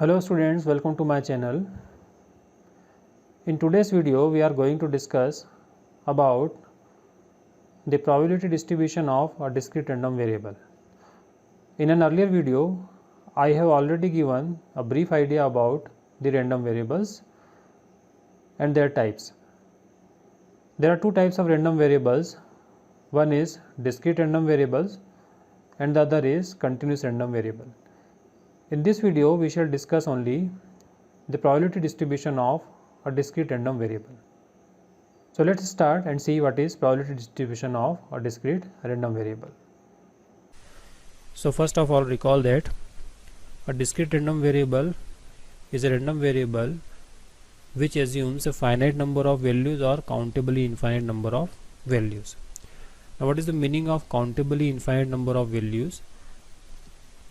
Hello students, welcome to my channel. In today's video we are going to discuss about the probability distribution of a discrete random variable. In an earlier video I have already given a brief idea about the random variables and their types. There are two types of random variables. One is discrete random variables and the other is continuous random variable. In this video we shall discuss only the probability distribution of a discrete random variable. So let's start and see what is probability distribution of a discrete random variable. So first of all, recall that a discrete random variable is a random variable which assumes a finite number of values or countably infinite number of values. Now what is the meaning of countably infinite number of values?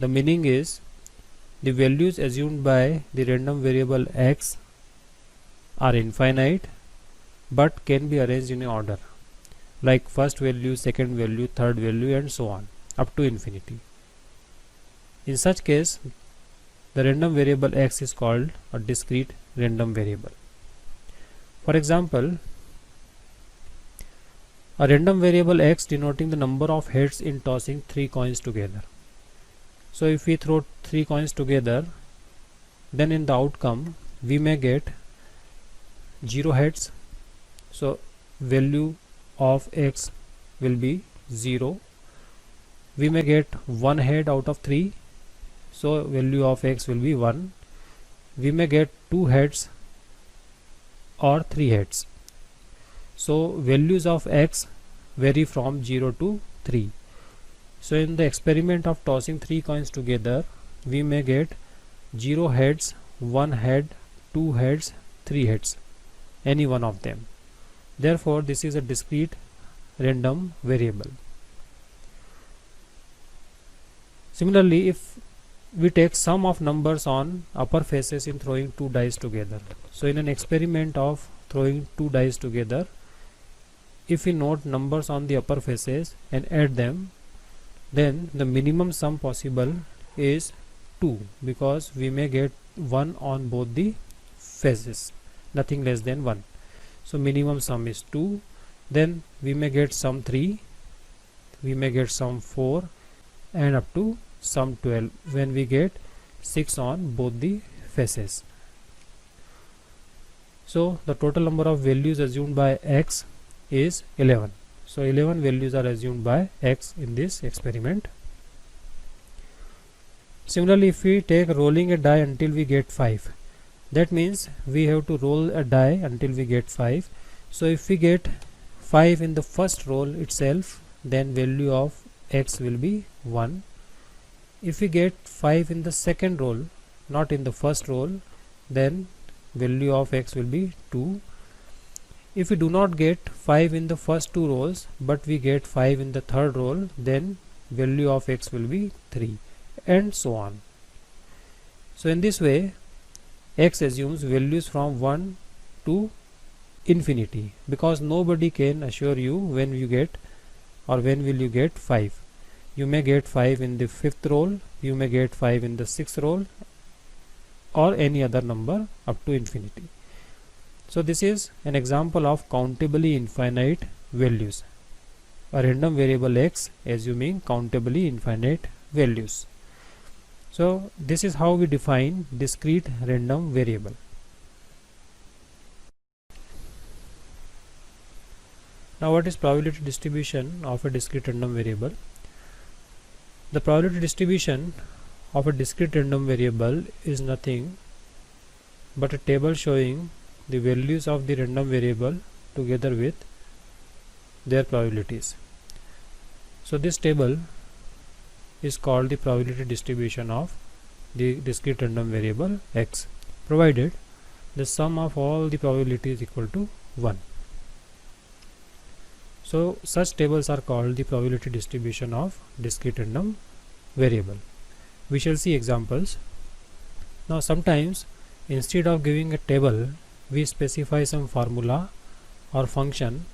The meaning is the values assumed by the random variable x are infinite but can be arranged in order, like first value, second value, third value and so on up to infinity. In such case the random variable x is called a discrete random variable. For example, a random variable x denoting the number of heads in tossing 3 coins together. So if we throw 3 coins together, then in the outcome we may get 0 heads. So value of x will be 0. We may get 1 head out of 3. So value of x will be 1. We may get 2 heads or 3 heads. So values of x vary from 0 to 3. So in the experiment of tossing 3 coins together, we may get 0 heads, 1 head, 2 heads, 3 heads, any one of them. Therefore this is a discrete random variable. Similarly, if we take sum of numbers on upper faces in throwing 2 dice together. So in an experiment of throwing 2 dice together, if we note numbers on the upper faces and add them, then the minimum sum possible is 2, because we may get 1 on both the faces, nothing less than 1. So minimum sum is 2. Then we may get sum 3, we may get sum 4 and up to sum 12 when we get 6 on both the faces. So the total number of values assumed by x is 11. So 11 values are assumed by x in this experiment. Similarly, if we take rolling a die until we get 5, that means we have to roll a die until we get 5. So if we get 5 in the first roll itself, then value of x will be 1. If we get 5 in the second roll, not in the first roll, then value of x will be 2. If we do not get 5 in the first 2 rolls but we get 5 in the third roll, then value of x will be 3 and so on. So in this way x assumes values from 1 to infinity, because nobody can assure you when you get or when will you get 5. You may get 5 in the 5th roll, you may get 5 in the 6th roll or any other number up to infinity. So this is an example of countably infinite values, a random variable x assuming countably infinite values. So this is how we define discrete random variable. Now what is probability distribution of a discrete random variable? The probability distribution of a discrete random variable is nothing but a table showing the values of the random variable together with their probabilities. So this table is called the probability distribution of the discrete random variable x, provided the sum of all the probabilities is equal to 1. So such tables are called the probability distribution of discrete random variable. We shall see examples. Now sometimes instead of giving a table, we specify some formula or function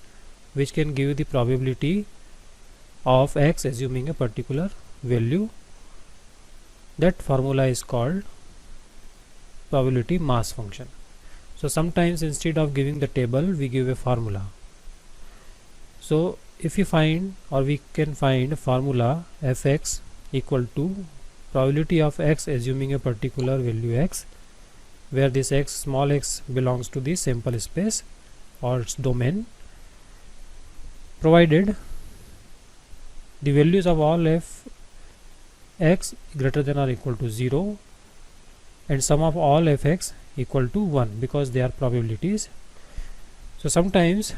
which can give the probability of x assuming a particular value. That formula is called probability mass function. So sometimes instead of giving the table, we give a formula. So if we find, or we can find formula fx equal to probability of x assuming a particular value x, where this x, small x, belongs to the sample space or its domain, provided the values of all f x greater than or equal to 0 and sum of all fx equal to 1, because they are probabilities. So sometimes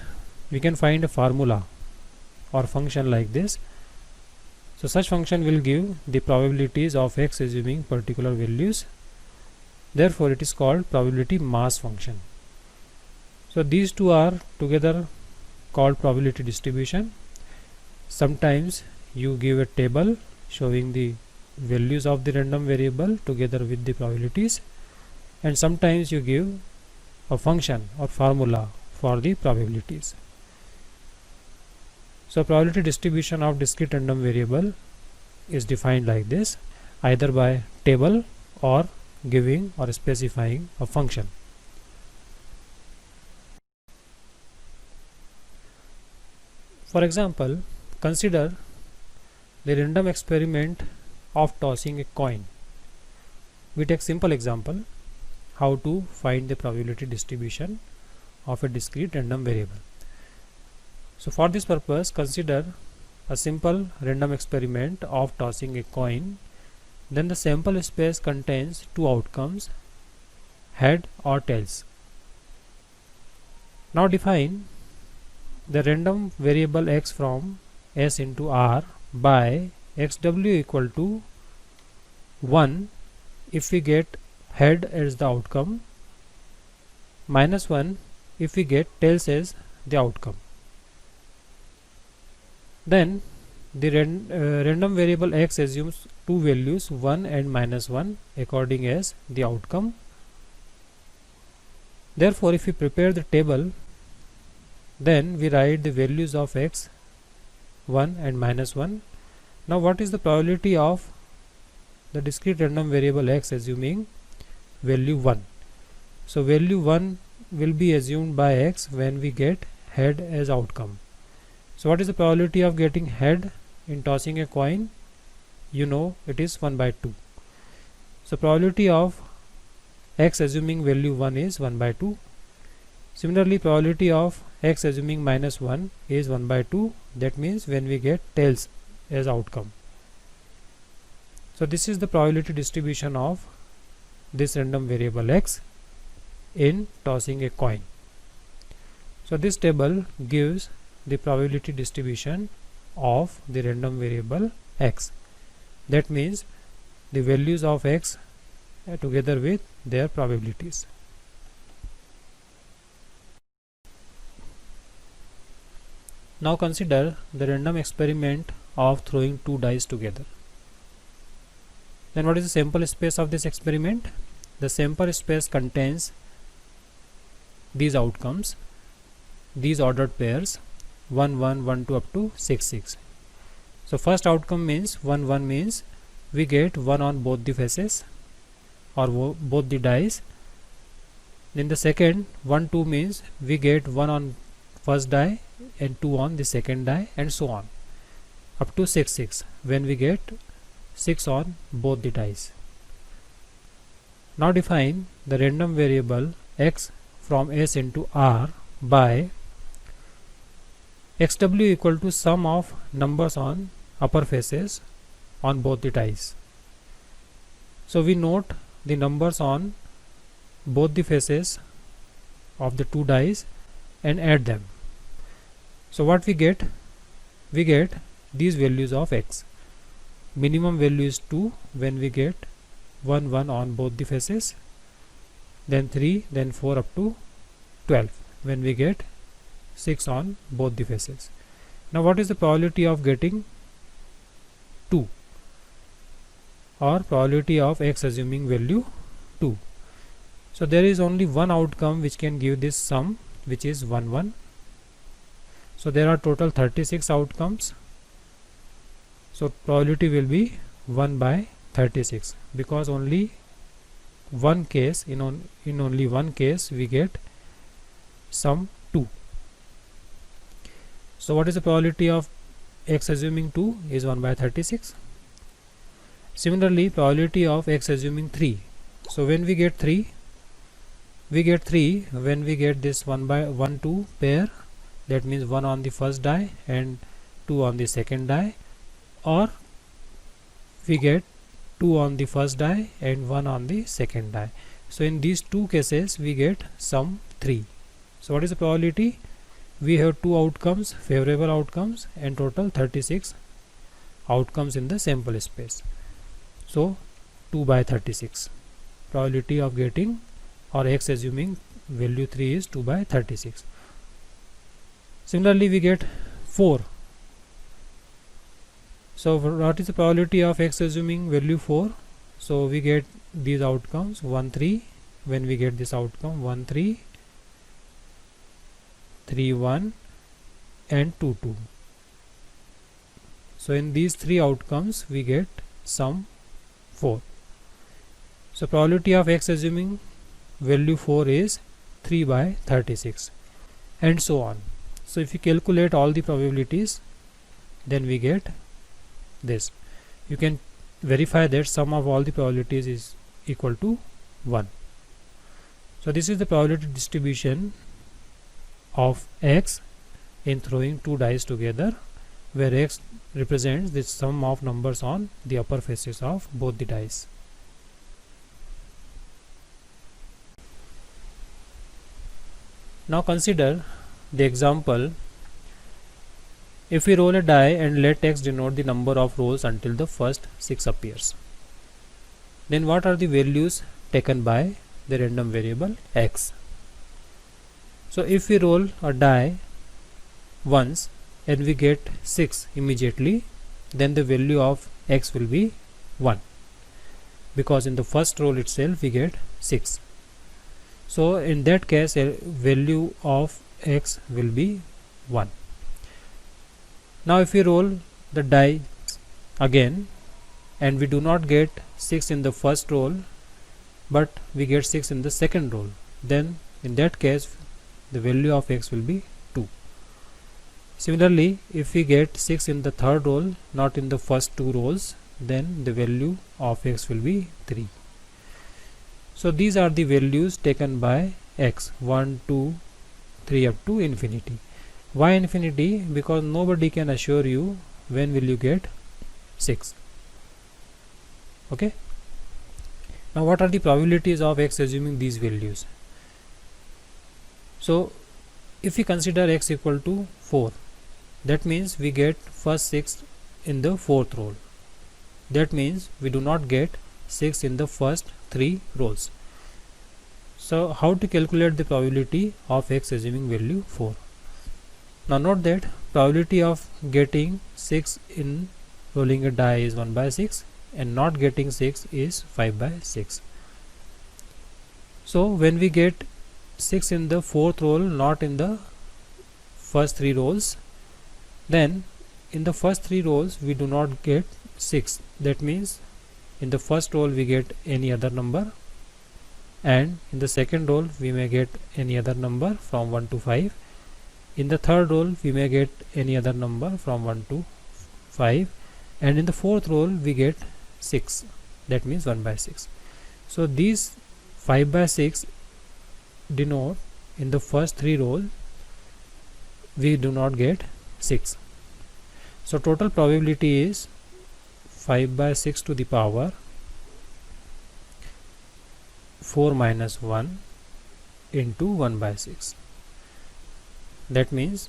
we can find a formula or function like this. So such function will give the probabilities of x assuming particular values. Therefore it is called probability mass function. So these two are together called probability distribution. Sometimes you give a table showing the values of the random variable together with the probabilities, and sometimes you give a function or formula for the probabilities. So probability distribution of discrete random variable is defined like this, either by table or giving or specifying a function. For example, consider the random experiment of tossing a coin. We take simple example how to find the probability distribution of a discrete random variable. So for this purpose, consider a simple random experiment of tossing a coin. Then the sample space contains two outcomes, head or tails. Now define the random variable x from s into r by xw equal to 1 if we get head as the outcome, minus 1 if we get tails as the outcome. Then the random variable x assumes two values 1 and minus 1 according as the outcome. Therefore if we prepare the table, then we write the values of x 1 and minus 1. Now what is the probability of the discrete random variable x assuming value 1? So value 1 will be assumed by x when we get head as outcome. So what is the probability of getting head in tossing a coin? You know it is 1 by 2. So probability of x assuming value 1 is 1 by 2. Similarly, probability of x assuming minus 1 is 1 by 2. That means when we get tails as outcome. So this is the probability distribution of this random variable x in tossing a coin. So this table gives the probability distribution of the random variable x. That means the values of x together with their probabilities. Now consider the random experiment of throwing two dice together. Then what is the sample space of this experiment? The sample space contains these outcomes, these ordered pairs 1 1 1 2 up to 6 6. So first outcome means 1 1 means we get 1 on both the faces or both the dice. Then the second 1 2 means we get 1 on first die and 2 on the second die, and so on up to 6 6 when we get 6 on both the dice. Now define the random variable x from s into r by xw equal to sum of numbers on upper faces on both the dice. So we note the numbers on both the faces of the two dice and add them. So what we get? We get these values of x. Minimum value is 2 when we get 1 1 on both the faces, then 3, then 4 up to 12 when we get 6 on both the faces. Now what is the probability of getting 2, or probability of x assuming value 2? So there is only one outcome which can give this sum, which is 1 1. So there are total 36 outcomes. So probability will be 1 by 36, because only one case, in only one case we get sum 2. So what is the probability of x assuming 2 is 1 by 36. Similarly, probability of x assuming 3. So when we get 3, when we get this 1 by 1 2 pair, that means 1 on the first die and 2 on the second die, or we get 2 on the first die and 1 on the second die. So in these two cases we get sum 3. So what is the probability? We have two outcomes, favorable outcomes, and total 36 outcomes in the sample space. So 2 by 36. Probability of getting or x assuming value 3 is 2 by 36. Similarly, we get 4. So what is the probability of x assuming value 4? So we get these outcomes 1 3. When we get this outcome 1 3, 3 1 and 2 2. So in these three outcomes we get sum 4. So probability of x assuming value 4 is 3 by 36, and so on. So if you calculate all the probabilities, then we get this. You can verify that sum of all the probabilities is equal to 1. So this is the probability distribution of x in throwing two dice together, where x represents the sum of numbers on the upper faces of both the dice. Now consider the example. If we roll a die and let x denote the number of rolls until the first 6 appears, then what are the values taken by the random variable x? So if we roll a die once and we get 6 immediately, then the value of x will be 1, because in the first roll itself we get 6. So in that case value of x will be 1. Now if we roll the die again and we do not get 6 in the first roll, but we get 6 in the second roll, then in that case the value of x will be 2. Similarly, if we get 6 in the third roll, not in the first two rolls, then the value of x will be 3. So these are the values taken by x, 1, 2, 3 up to infinity. Why infinity? Because nobody can assure you when will you get 6. Okay. Now what are the probabilities of x assuming these values? So if we consider x equal to 4, that means we get first 6 in the fourth roll. That means we do not get 6 in the first 3 rolls. So how to calculate the probability of x assuming value 4? Now note that probability of getting 6 in rolling a die is 1 by 6 and not getting 6 is 5 by 6. So when we get 6 in the fourth roll, not in the first 3 rolls, then in the first 3 rolls we do not get 6. That means in the first roll we get any other number, and in the second roll we may get any other number from 1 to 5. In the third roll we may get any other number from 1 to 5, and in the fourth roll we get 6. That means 1 by 6. So these 5 by 6 denote in the first 3 rolls we do not get 6. So total probability is 5 by 6 to the power 4 minus 1 into 1 by 6. That means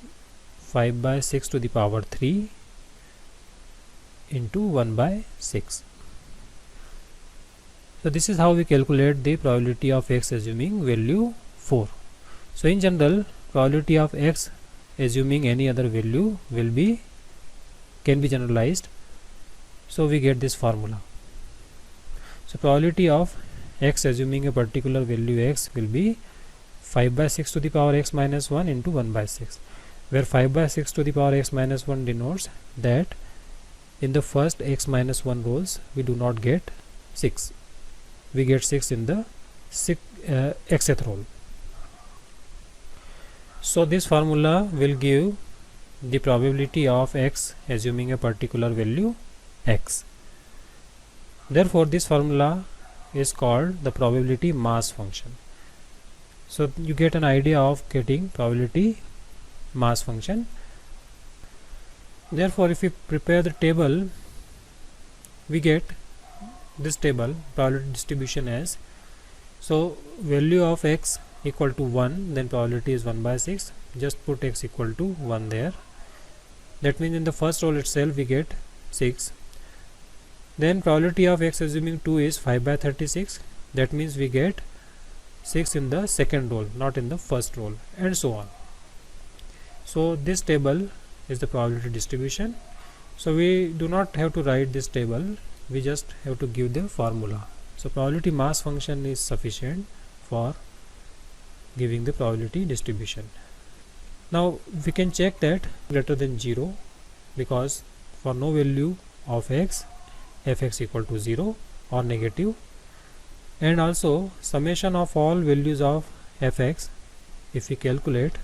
5 by 6 to the power 3 into 1 by 6. So this is how we calculate the probability of x assuming value 4. So in general, probability of x assuming any other value can be generalized. So we get this formula. So probability of x assuming a particular value x will be 5 by 6 to the power x minus 1 into 1 by 6, where 5 by 6 to the power x minus 1 denotes that in the first x minus 1 rolls we do not get 6. we get 6 in the xth roll. So this formula will give the probability of x assuming a particular value x. Therefore this formula is called the probability mass function. So you get an idea of getting probability mass function. Therefore if we prepare the table, we get this table probability distribution as, so value of x equal to 1, then probability is 1 by 6. Just put x equal to 1 there. That means in the first roll itself we get 6. Then probability of x assuming 2 is 5 by 36. That means we get 6 in the second roll, not in the first roll, and so on. So this table is the probability distribution. So we do not have to write this table, we just have to give the formula. So probability mass function is sufficient for giving the probability distribution. Now we can check that greater than 0, because for no value of x, fx equal to 0 or negative, and also summation of all values of fx, if we calculate,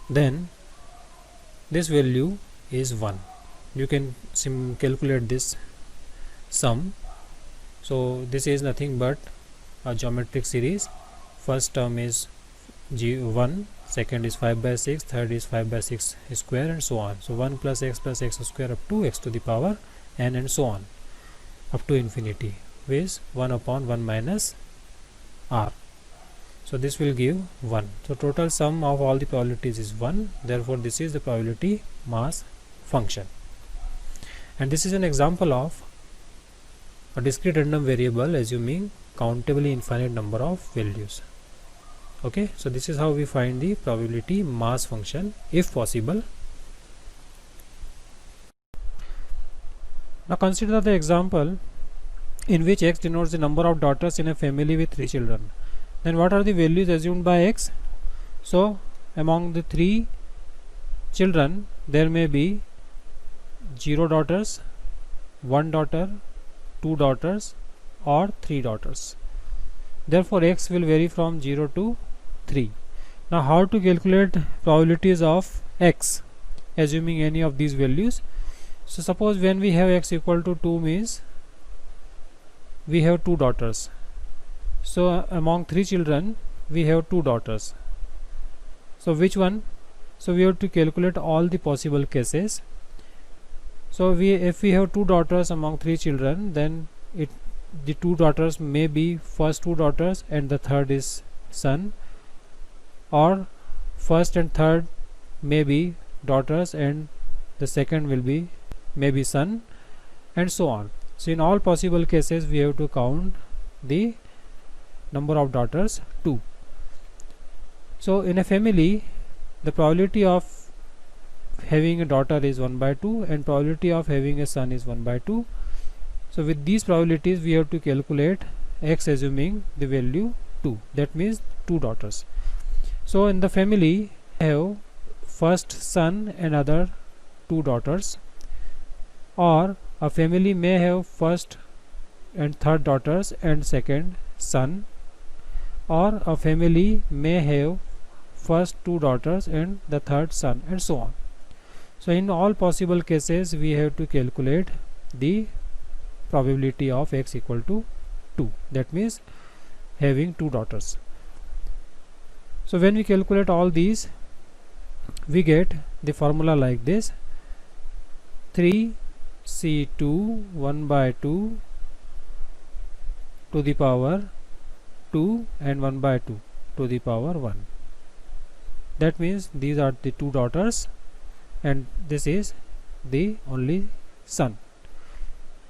then this value is 1. You can calculate this sum. So this is nothing but a geometric series. First term is g1, second is 5 by 6, third is 5 by 6 square, and so on. So 1 plus x square up to x to the power n, and so on up to infinity, with 1 upon 1 minus r. So this will give 1. So total sum of all the probabilities is 1. Therefore this is the probability mass function. And this is an example of a discrete random variable assuming countably infinite number of values. Okay, so this is how we find the probability mass function if possible. Now consider the example in which x denotes the number of daughters in a family with 3 children. Then what are the values assumed by x? So among the 3 children there may be 0 daughters, 1 daughter, 2 daughters, or 3 daughters. Therefore x will vary from 0 to 3. Now how to calculate probabilities of x assuming any of these values? So suppose when we have x equal to 2 means we have 2 daughters. So among 3 children we have 2 daughters. So which one? So we have to calculate all the possible cases. So if we have 2 daughters among 3 children, then the 2 daughters may be first 2 daughters and the third is son, or first and third may be daughters and the second will be maybe son, and so on. So in all possible cases we have to count the number of daughters 2. So in a family the probability of having a daughter is 1 by 2 and probability of having a son is 1 by 2. So with these probabilities we have to calculate x assuming the value 2, that means 2 daughters. So in the family I have first son and other 2 daughters, or a family may have first and third daughters and second son, or a family may have first 2 daughters and the third son, and so on. So in all possible cases we have to calculate the probability of x equal to 2, that means having 2 daughters. So when we calculate all these we get the formula like this: 3c2 1 by 2 to the power 2 and 1 by 2 to the power 1. That means these are the 2 daughters and this is the only son,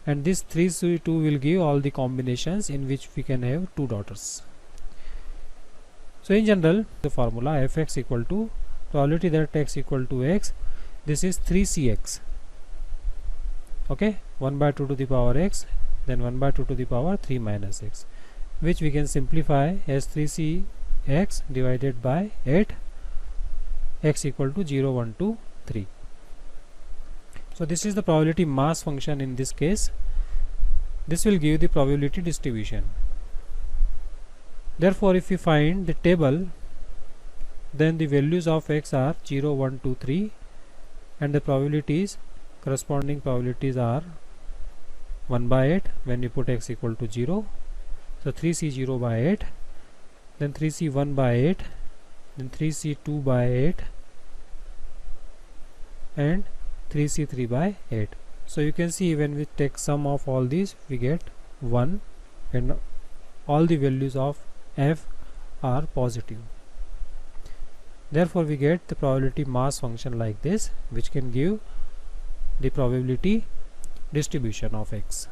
and this 3c2 will give all the combinations in which we can have 2 daughters. So in general the formula fx equal to probability that x equal to x, this is 3cx. Okay, 1 by 2 to the power x, then 1 by 2 to the power 3 minus x, which we can simplify as 3cx divided by 8, x equal to 0 1 2 3. So this is the probability mass function in this case. This will give the probability distribution. Therefore, if we find the table, then the values of x are 0, 1, 2, 3, and the probabilities, corresponding probabilities are 1 by 8 when we put x equal to 0. So 3c 0 by 8, then 3c 1 by 8, then 3c 2 by 8, and 3c 3 by 8. So you can see when we take sum of all these, we get 1, and all the values of f are positive. Therefore we get the probability mass function like this, which can give the probability distribution of x.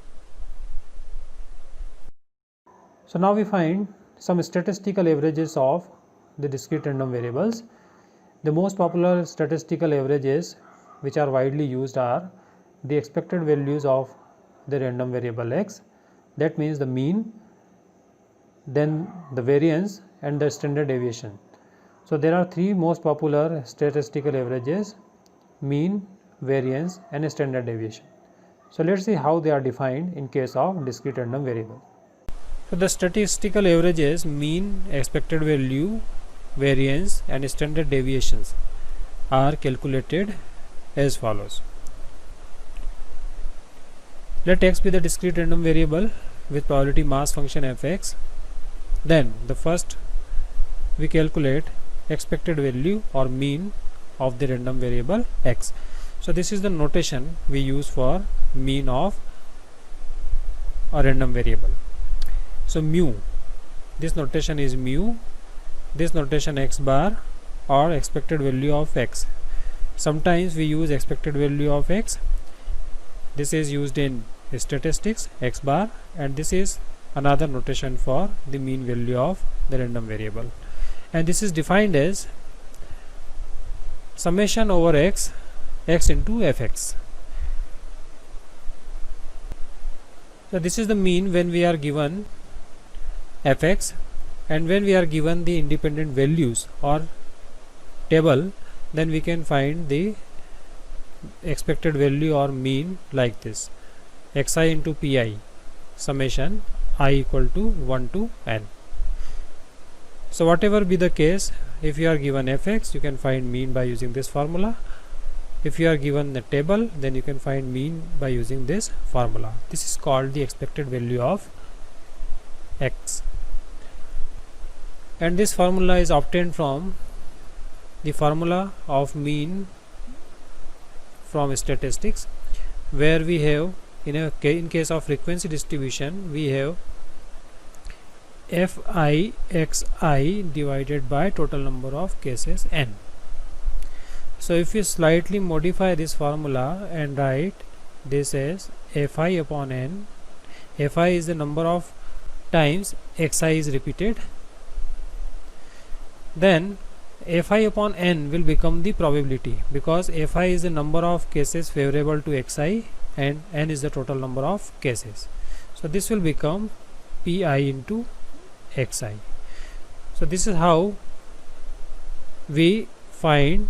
So now we find some statistical averages of the discrete random variables. The most popular statistical averages which are widely used are the expected values of the random variable x, that means the mean, then the variance, and the standard deviation. So there are three most popular statistical averages: mean, variance, and standard deviation. So let's see how they are defined in case of discrete random variable. So the statistical averages, mean, expected value, variance, and standard deviations are calculated as follows. Let x be the discrete random variable with probability mass function fx. Then the first we calculate expected value or mean of the random variable x. So this is the notation we use for mean of a random variable. So mu, this notation is mu, this notation x bar or expected value of x. Sometimes we use expected value of x. This is used in statistics, x bar, and this is another notation for the mean value of the random variable, and this is defined as summation over x into fx. So this is the mean when we are given fx, and when we are given the independent values or table, then we can find the expected value or mean like this: xi into pi summation I equal to 1 to n. So whatever be the case, if you are given fx, you can find mean by using this formula. If you are given the table, then you can find mean by using this formula. This is called the expected value of x, and this formula is obtained from the formula of mean from statistics, where we have in case of frequency distribution, we have fi xi divided by total number of cases n. So if you slightly modify this formula and write this as fi upon n, fi is the number of times xi is repeated, then fi upon n will become the probability, because fi is the number of cases favorable to xi and n is the total number of cases. So this will become pi into xi. So this is how we find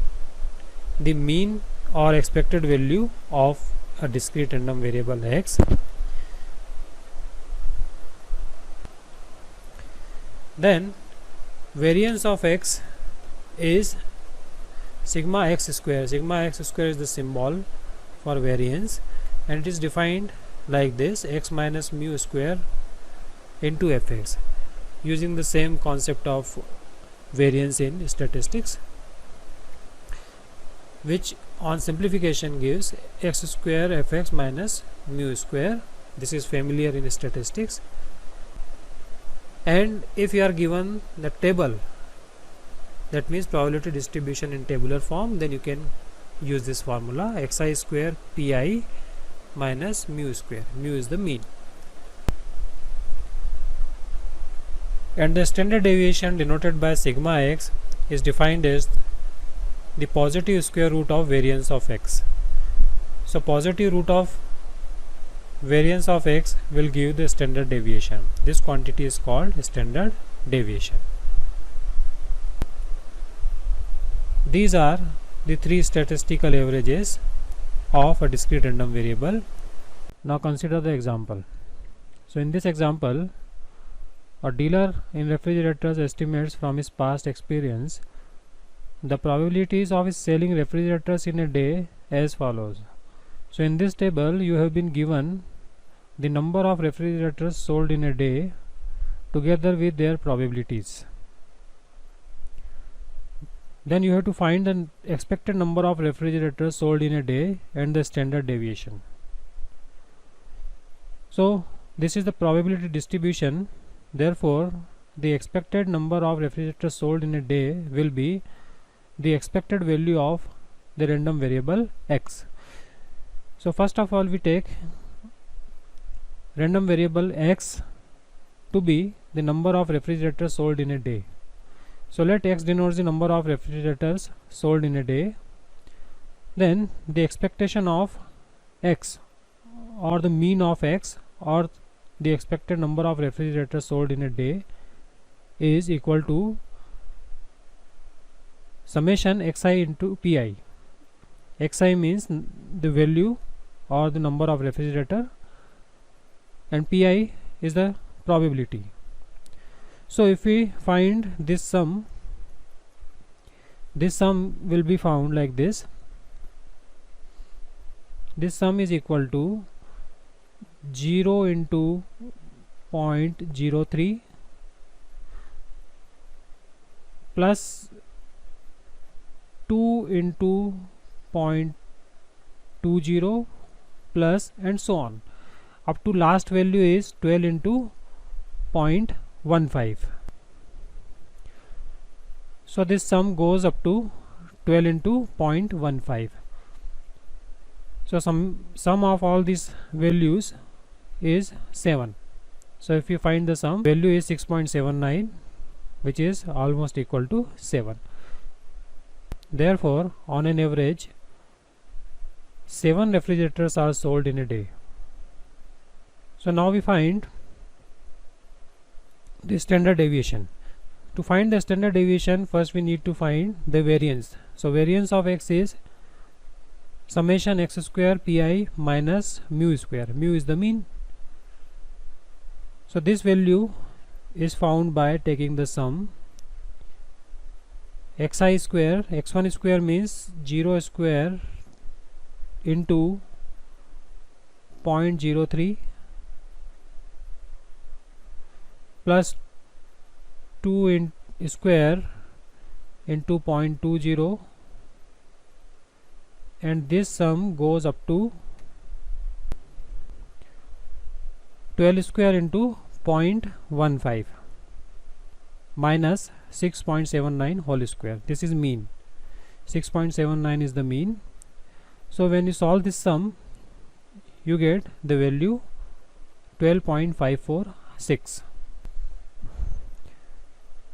the mean or expected value of a discrete random variable x. Then variance of x is sigma x square. Sigma x square is the symbol for variance, and it is defined like this: x minus mu square into fx, using the same concept of variance in statistics, which on simplification gives x square fx minus mu square. This is familiar in statistics. And if you are given the table, that means probability distribution in tabular form, then you can use this formula: xi square pi minus mu square. Mu is the mean. And the standard deviation, denoted by sigma x, is defined as the positive square root of variance of x. So positive root of variance of x will give the standard deviation. This quantity is called standard deviation. These are the three statistical averages of a discrete random variable. Now consider the example. So in this example, a dealer in refrigerators estimates from his past experience the probabilities of his selling refrigerators in a day as follows. So in this table you have been given the number of refrigerators sold in a day together with their probabilities. Then you have to find the expected number of refrigerators sold in a day and the standard deviation. So this is the probability distribution. Therefore, the expected number of refrigerators sold in a day will be the expected value of the random variable x. So first of all, we take random variable x to be the number of refrigerators sold in a day. So let x denotes the number of refrigerators sold in a day. Then the expectation of x, or the mean of x, or the expected number of refrigerators sold in a day, is equal to summation xi into pi. Xi means the value or the number of refrigerator, and pi is the probability. So if we find this sum will be found like this. This sum is equal to 0 into 0.03 plus 2 into 0.20 plus and so on up to last value is 12 into 0.15. So this sum goes up to 12 into 0.15. So sum of all these values is 7. So if you find the sum, value is 6.79, which is almost equal to 7. Therefore, on an average, 7 refrigerators are sold in a day. So now we find the standard deviation. To find the standard deviation, first we need to find the variance. So variance of x is summation x square pi minus mu square. Mu is the mean. So this value is found by taking the sum xi square. X1 square means 0 square into 0.03 plus 2 square into 0.20, and this sum goes up to 12 square into 0.15 minus 6.79 whole square. This is mean. 6.79 is the mean. So when you solve this sum, you get the value 12.546.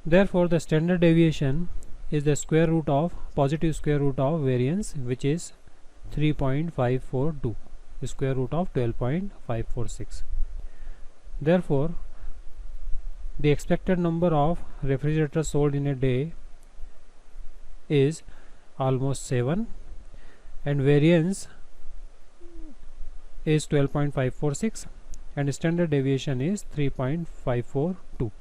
Therefore, the standard deviation is the square root of positive square root of variance, which is 3.542, the square root of 12.546. Therefore, the expected number of refrigerators sold in a day is almost 7, and variance is 12.546, and standard deviation is 3.542.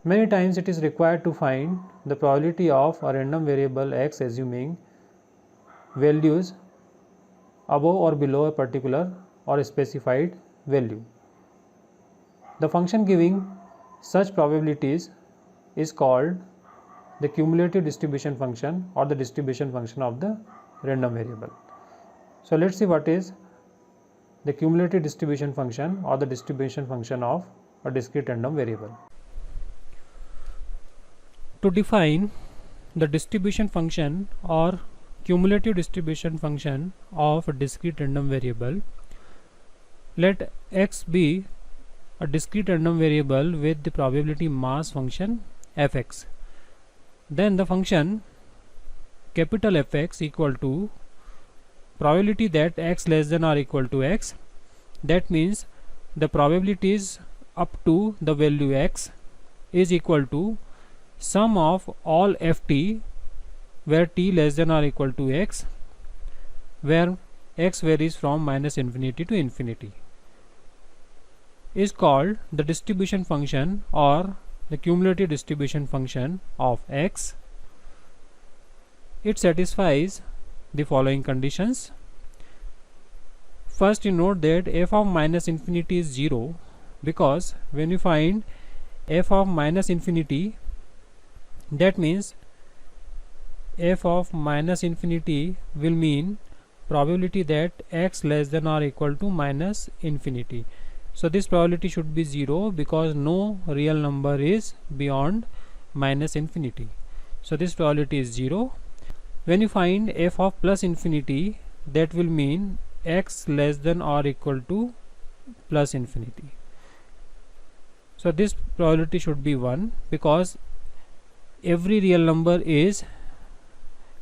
Many times it is required to find the probability of a random variable x assuming values above or below a particular or specified value. The function giving such probabilities is called the cumulative distribution function or the distribution function of the random variable. So let's see what is the cumulative distribution function or the distribution function of a discrete random variable. To define the distribution function or cumulative distribution function of a discrete random variable, let x be a discrete random variable with the probability mass function fx. Then the function capital Fx equal to probability that x less than or equal to x. That means the probabilities up to the value x is equal to sum of all ft where t less than or equal to x, where x varies from minus infinity to infinity, is called the distribution function or the cumulative distribution function of x. It satisfies the following conditions. First, you note that f of minus infinity is 0, because when you find f of minus infinity, that means f of minus infinity will mean probability that x less than or equal to minus infinity. So this probability should be 0, because no real number is beyond minus infinity. So this probability is 0. When you find f of plus infinity, that will mean x less than or equal to plus infinity. So this probability should be 1, because every real number is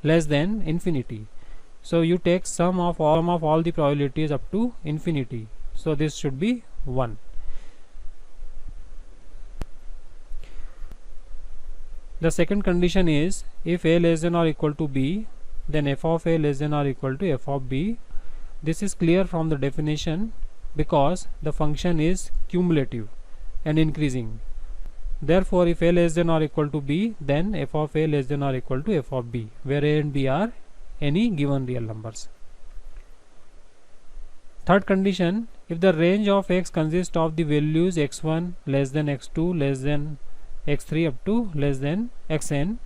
less than infinity. So you take sum of all the probabilities up to infinity. So this should be 1. The second condition is, if a less than or equal to b, then f of a less than or equal to f of b. This is clear from the definition, because the function is cumulative and increasing. Therefore, if a less than or equal to b, then f of a less than or equal to f of b, where a and b are any given real numbers. Third condition, if the range of x consists of the values x1 less than x2 less than x3 up to less than xn,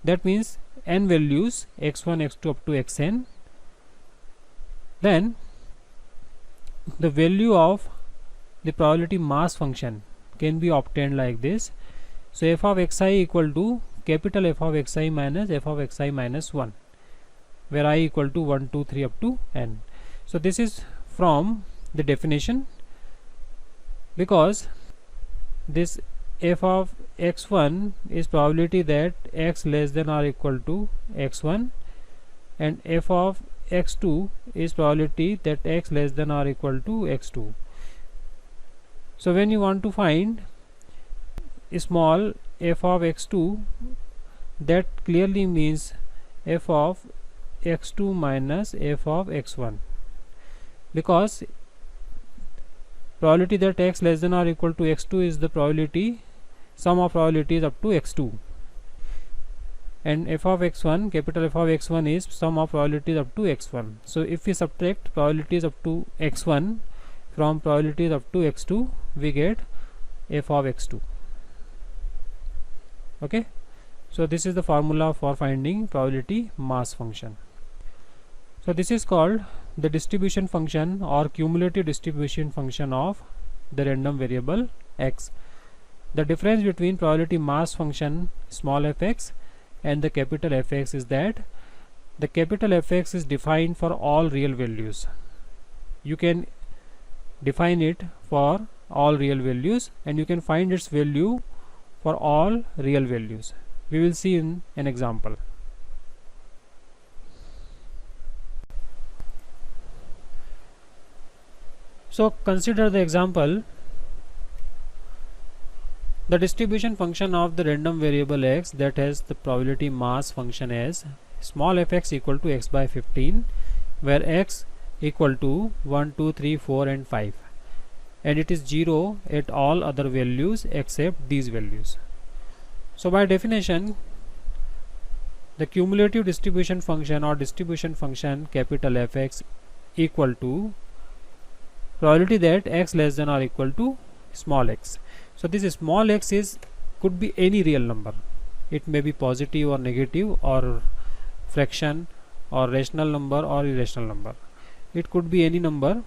that means n values x1 x2 up to xn, then the value of the probability mass function can be obtained like this. So f of xi equal to capital F of xi minus f of xi minus 1, where I equal to 1 2 3 up to n. So this is from the definition, because this f of x1 is probability that x less than or equal to x1, and f of x2 is probability that x less than or equal to x2. So when you want to find small f of x2, that clearly means f of x2 minus f of x1, because probability that x less than or equal to x2 is the probability sum of probabilities up to x2, and f of x1, capital F of x1 is sum of probabilities up to x1. So if we subtract probabilities up to x1 from probabilities up to x2, we get f of x2. Okay, so this is the formula for finding probability mass function. So this is called the distribution function or cumulative distribution function of the random variable x. The difference between probability mass function small fx and the capital Fx is that the capital Fx is defined for all real values. You can define it for all real values, and you can find its value for all real values. We will see in an example. So consider the example. The distribution function of the random variable x that has the probability mass function as small fx equal to x by 15, where x equal to 1 2 3 4 and 5, and it is 0 at all other values except these values. So by definition, the cumulative distribution function or distribution function capital Fx equal to probability that x less than or equal to small x. So this small x is could be any real number. It may be positive or negative or fraction or rational number or irrational number. It could be any number,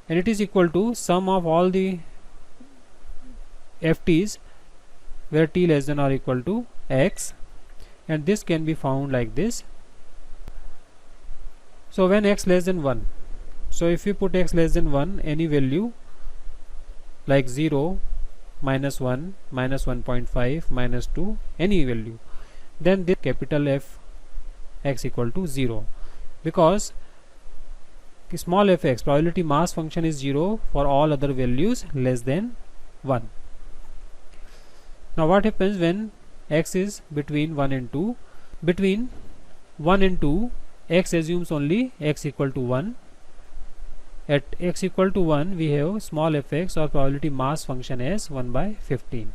and it is equal to sum of all the ft's where t less than or equal to x, and this can be found like this. So when x less than 1, so if you put x less than 1 any value like 0, minus 1, minus 1.5, minus 2, any value, then this capital F x equal to 0, because small fx probability mass function is 0 for all other values less than 1. Now what happens when x is between 1 and 2? Between 1 and 2, x assumes only x equal to 1. At x equal to 1 we have small fx or probability mass function as 1 by 15.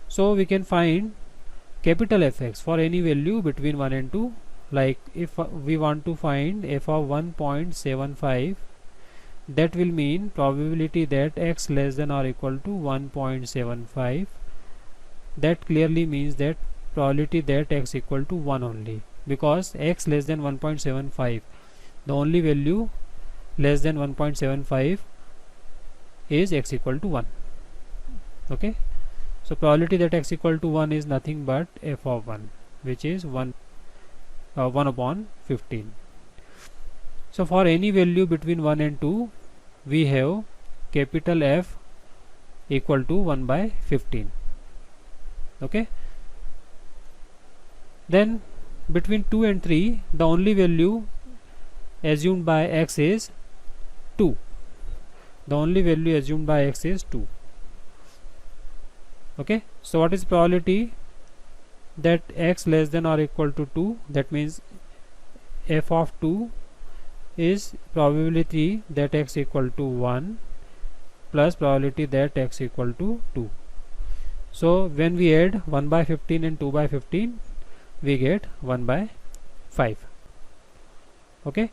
So we can find capital Fx for any value between 1 and 2. Like if we want to find f of 1.75, that will mean probability that x less than or equal to 1.75. That clearly means that probability that x equal to 1 only, because x less than 1.75, the only value less than 1.75 is x equal to 1. Okay, so probability that x equal to 1 is nothing but f of 1, which is 1 upon 15. So for any value between 1 and 2 we have capital F equal to 1 by 15. Okay, then between 2 and 3 the only value assumed by x is 2. The only value assumed by x is 2. Okay, so what is probability that x less than or equal to 2? That means f of 2 is probability that x equal to 1 plus probability that x equal to 2. So when we add 1 by 15 and 2 by 15 we get 1 by 5. Okay,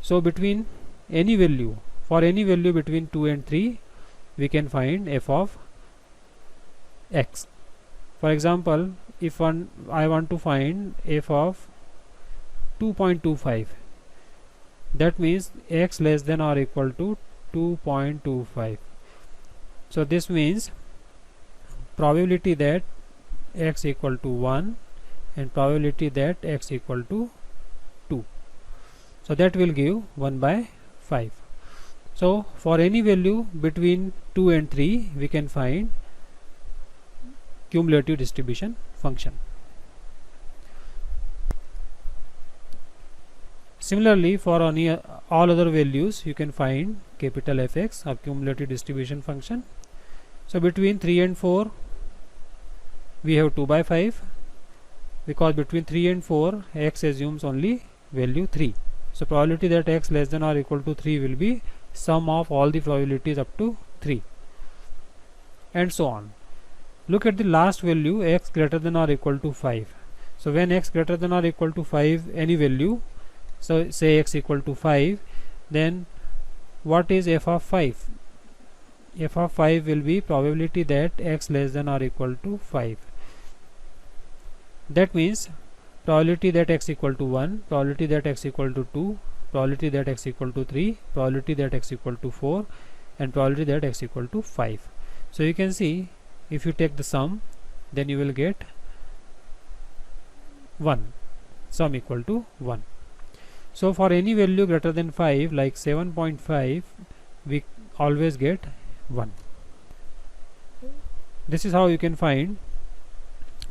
so between any value, for any value between 2 and 3 we can find f of x. For example, if I want to find f of 2.25, that means x less than or equal to 2.25. So this means probability that x equal to 1 and probability that x equal to 2. So that will give 1 by 5. So for any value between 2 and 3 we can find cumulative distribution function. Similarly, for all other values you can find capital Fx of cumulative distribution function. So between 3 and 4 we have 2 by 5, because between 3 and 4 x assumes only value 3. So probability that x less than or equal to 3 will be sum of all the probabilities up to 3, and so on. Look at the last value, x greater than or equal to 5. So when x greater than or equal to 5, any value, so say x equal to 5, then what is f of 5? F of 5 will be probability that x less than or equal to 5. That means probability that x equal to 1, probability that x equal to 2, probability that x equal to 3, probability that x equal to 4, and probability that x equal to 5. So you can see, if you take the sum, then you will get 1, sum equal to 1. So for any value greater than 5, like 7.5, we always get 1. This is how you can find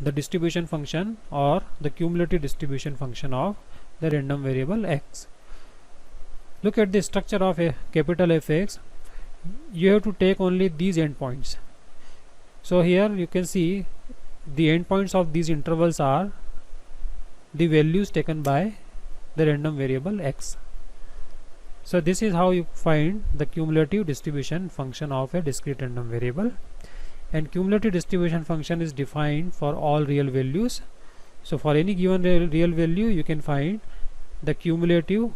the distribution function or the cumulative distribution function of the random variable x. Look at the structure of a capital Fx. You have to take only these endpoints. So here you can see the endpoints of these intervals are the values taken by the random variable x. So this is how you find the cumulative distribution function of a discrete random variable. And cumulative distribution function is defined for all real values. So for any given real value you can find the cumulative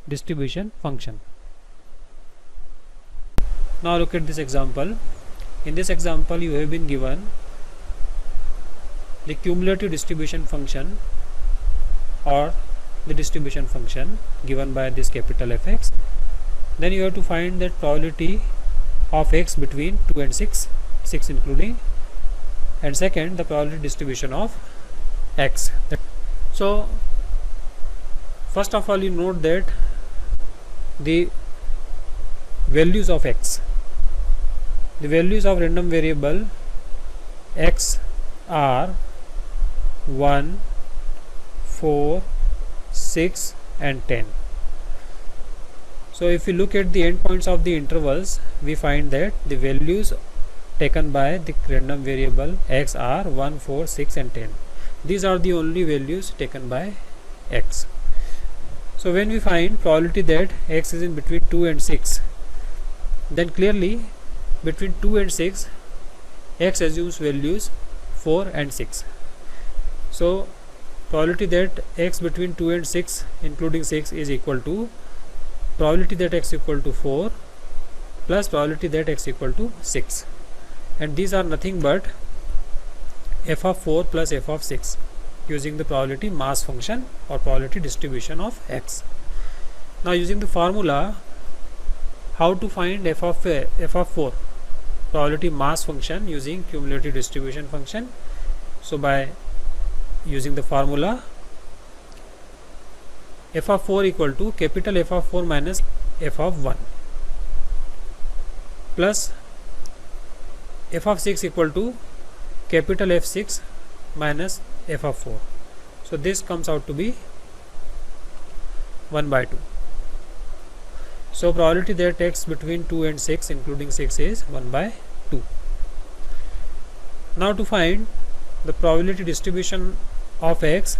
distribution function. Now look at this example. In this example you have been given the cumulative distribution function or the distribution function given by this capital Fx. Then you have to find that probability of x between 2 and 6 including, and second the probability distribution of x. So first of all you note that the values of x, the values of random variable x are 1, 4, 6 and 10. So if we look at the endpoints of the intervals, we find that the values taken by the random variable x are 1, 4, 6 and 10. These are the only values taken by x. So when we find probability that x is in between 2 and 6, then clearly between 2 and 6 x assumes values 4 and 6. So probability that x between 2 and 6 including 6 is equal to probability that x equal to 4 plus probability that x equal to 6, and these are nothing but f of 4 plus f of 6 using the probability mass function or probability distribution of x. Now using the formula, how to find f of 4 probability mass function using cumulative distribution function? So by using the formula, f of 4 equal to capital F of 4 minus f of 1 plus f of 6 equal to capital F6 minus f of 4. So this comes out to be 1 by 2. So probability that x between 2 and 6 including 6 is 1 by 2. Now to find the probability distribution of x,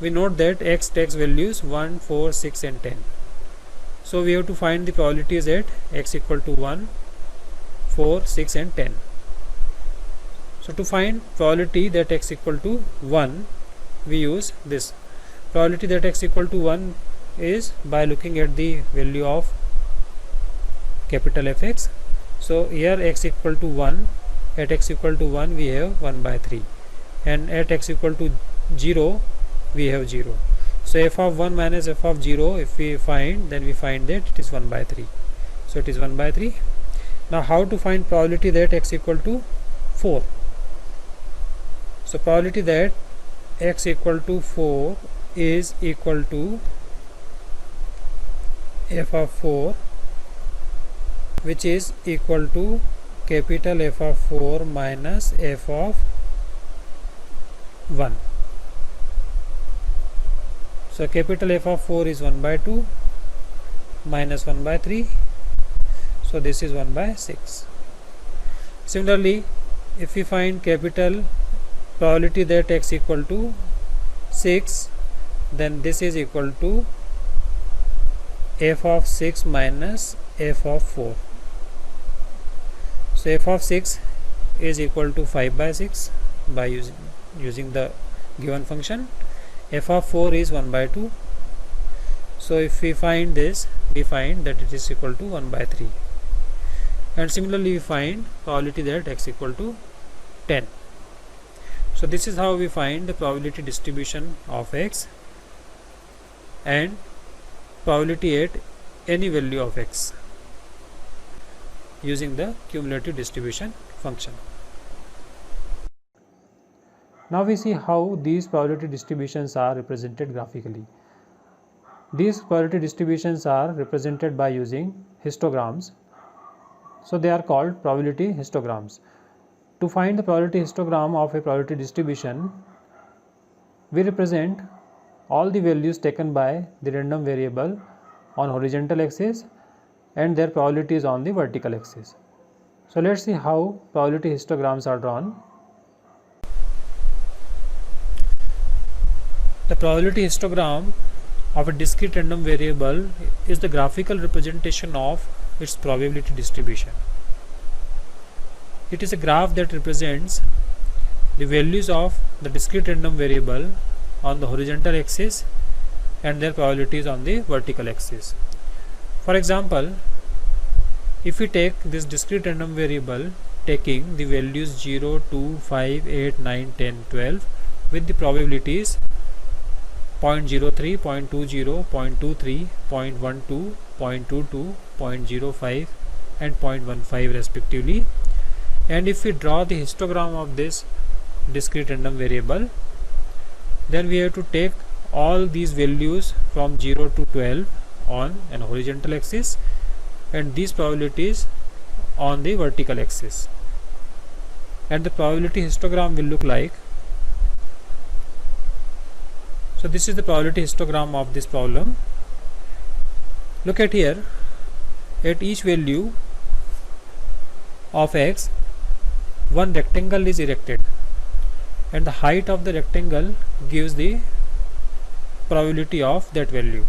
we note that x takes values 1, 4, 6 and 10. So we have to find the probabilities at x equal to 1, 4, 6 and 10. So to find probability that x equal to 1, we use this. Probability that x equal to 1 is by looking at the value of capital Fx. So here x equal to 1, at x equal to 1 we have 1 by 3, and at x equal to 0 we have 0. So f of 1 minus f of 0, if we find, then we find that it is 1 by 3. So it is 1 by 3. Now how to find probability that x equal to 4? So probability that x equal to 4 is equal to f of 4, which is equal to capital F of 4 minus f of 1. So capital F of 4 is 1 by 2 minus 1 by 3. So this is 1 by 6. Similarly, if we find capital probability that x equal to 6, then this is equal to f of 6 minus f of 4. So f of 6 is equal to 5 by 6 by using the given function. F of 4 is 1 by 2. So if we find this, we find that it is equal to 1 by 3. And similarly we find probability that x equal to 10. So this is how we find the probability distribution of x and probability at any value of x using the cumulative distribution function. Now we see how these probability distributions are represented graphically. These probability distributions are represented by using histograms. So they are called probability histograms. To find the probability histogram of a probability distribution, we represent all the values taken by the random variable on horizontal axis and their probabilities on the vertical axis. So let's see how probability histograms are drawn. The probability histogram of a discrete random variable is the graphical representation of its probability distribution. It is a graph that represents the values of the discrete random variable on the horizontal axis and their probabilities on the vertical axis. For example, if we take this discrete random variable taking the values 0, 2, 5, 8, 9, 10, 12 with the probabilities 0.03, 0.20, 0.23, 0.12, 0.22, 0.05 and 0.15 respectively, and if we draw the histogram of this discrete random variable, then we have to take all these values from 0 to 12 on an horizontal axis and these probabilities on the vertical axis, and the probability histogram will look like. So this is the probability histogram of this problem. Look at here, at each value of x, one rectangle is erected and the height of the rectangle gives the probability of that value.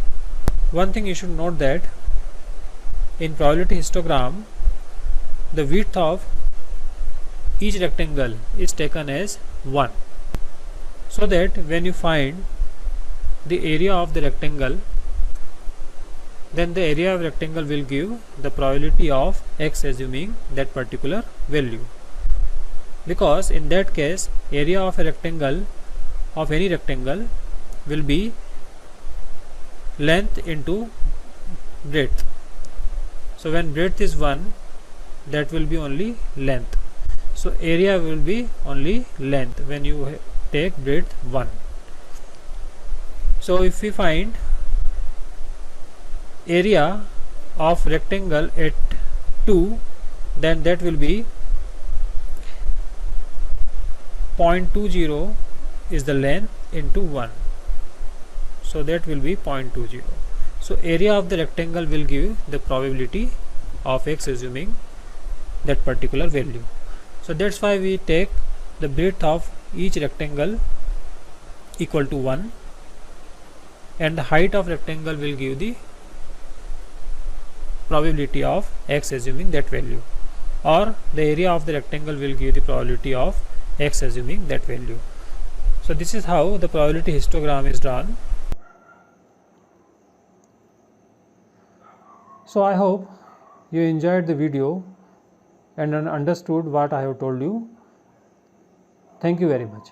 One thing you should note that in probability histogram, the width of each rectangle is taken as 1, so that when you find the area of the rectangle, then the area of rectangle will give the probability of x assuming that particular value, because in that case area of a rectangle, of any rectangle, will be length into breadth. So when breadth is 1, that will be only length, so area will be only length when you take breadth 1. So if we find area of rectangle at 2, then that will be 0.20 is the length into 1, so that will be 0.20. So area of the rectangle will give the probability of x assuming that particular value. So that's why we take the breadth of each rectangle equal to 1, and the height of rectangle will give the probability of x assuming that value, or the area of the rectangle will give the probability of x assuming that value. So this is how the probability histogram is done. So I hope you enjoyed the video and understood what I have told you. Thank you very much.